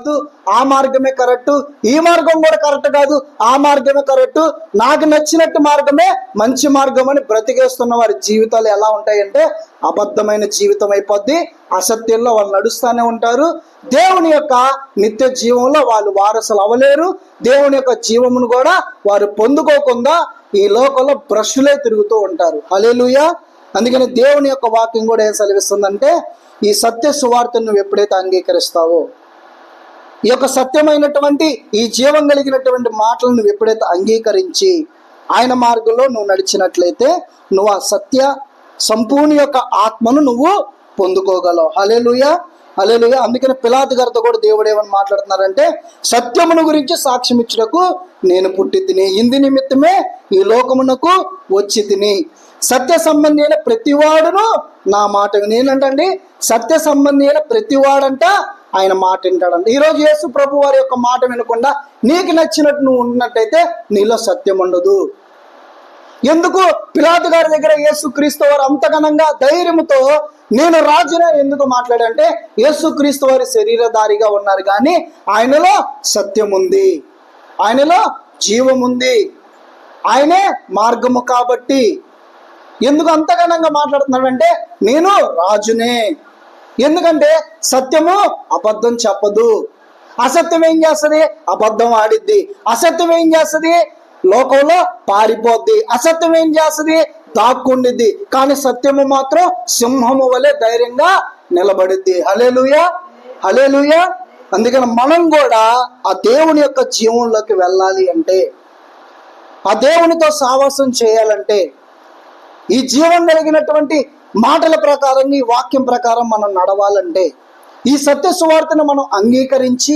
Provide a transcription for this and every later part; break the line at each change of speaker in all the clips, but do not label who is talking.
కాదు, ఆ మార్గమే కరెక్టు, ఈ మార్గం కూడా కరెక్ట్ కాదు, ఆ మార్గమే కరెక్టు, నాకు నచ్చినట్టు మార్గమే మంచి మార్గం అని బ్రతికేస్తున్న వారి జీవితాలు ఎలా ఉంటాయంటే అబద్ధమైన జీవితం అయిపోద్ది. అసత్యంలో వాళ్ళు నడుస్తూనే ఉంటారు. దేవుని యొక్క నిత్య జీవంలో వాళ్ళు వారసులు అవ్వలేరు. దేవుని యొక్క జీవమును కూడా వారు పొందుకోకుండా ఈ లోకంలో భ్రష్టులే తిరుగుతూ ఉంటారు. హల్లెలూయా. అందుకని దేవుని యొక్క వాక్యం కూడా ఏం సెలవిస్తుందంటే, ఈ సత్య సువార్తను నువ్వు ఎప్పుడైతే అంగీకరిస్తావో, ఈ యొక్క సత్యమైనటువంటి ఈ జీవం కలిగినటువంటి మాటలను నువ్వు ఎప్పుడైతే అంగీకరించి ఆయన మార్గంలో నువ్వు నడిచినట్లయితే నువ్వు ఆ సత్య సంపూర్ణ యొక్క ఆత్మను నువ్వు పొందుకోగలవు. హల్లెలూయా, హల్లెలూయా. అందుకని పిలాతు గారితో కూడా దేవుడు ఏమని మాట్లాడుతున్నారంటే, సత్యమును గురించి సాక్ష్యం ఇచ్చుటకు నేను పుట్టి తిని, ఇంది నిమిత్తమే ఈ లోకమునకు వచ్చి తిని, సత్య సంబంధి అయిన ప్రతివాడును నా మాట నేనంటండి. సత్య సంబంధి అయిన ప్రతివాడంట ఆయన మాట వింటాడంట. ఈరోజు యేసు ప్రభు వారి యొక్క మాట వినకుండా నీకు నచ్చినట్టు నువ్వు ఉన్నట్టయితే నీలో సత్యం ఉండదు. ఎందుకు పిలాతు గారి దగ్గర యేసుక్రీస్తు వారు అంతగనంగా ధైర్యంతో నేను రాజునే ఎందుకు మాట్లాడంటే, యేసుక్రీస్తు వారి శరీరధారిగా ఉన్నారు కానీ ఆయనలో సత్యం ఉంది, ఆయనలో జీవం ఉంది, ఆయనే మార్గము. కాబట్టి ఎందుకు అంతగనంగా మాట్లాడుతున్నాడంటే నేను రాజునే. ఎందుకంటే సత్యము అబద్ధం చెప్పదు. అసత్యం ఏం చేస్తుంది? అబద్ధం ఆడిద్ది. అసత్యం ఏం చేస్తుంది? లోకంలో పారిపోద్ది. అసత్యం ఏం చేస్తుంది? దాక్కుండిద్ది. కానీ సత్యము మాత్రం సింహము వలె ధైర్యంగా నిలబడిద్ది. హల్లెలూయా, హల్లెలూయా. అందుకని మనం కూడా ఆ దేవుని యొక్క జీవంలోకి వెళ్ళాలి అంటే, ఆ దేవునితో సావాసం చేయాలంటే, ఈ జీవం కలిగినటువంటి మాటల ప్రకారం ఈ వాక్యం ప్రకారం మనం నడవాలంటే, ఈ సత్య సువార్తను మనం అంగీకరించి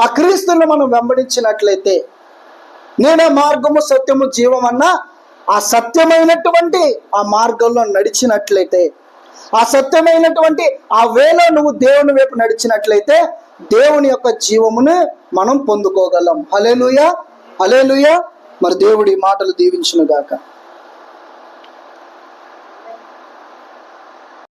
ఆ క్రీస్తుని మనం వెంబడించినట్లయితే, నేనే మార్గము సత్యము జీవం అన్న ఆ సత్యమైనటువంటి ఆ మార్గంలో నడిచినట్లయితే, ఆ సత్యమైనటువంటి ఆ వేలో నువ్వు దేవుని వైపు నడిచినట్లయితే దేవుని యొక్క జీవమును మనం పొందుకోగలం. హల్లెలూయా, హల్లెలూయా. మరి దేవుడి మాటలు దీవించును గాక.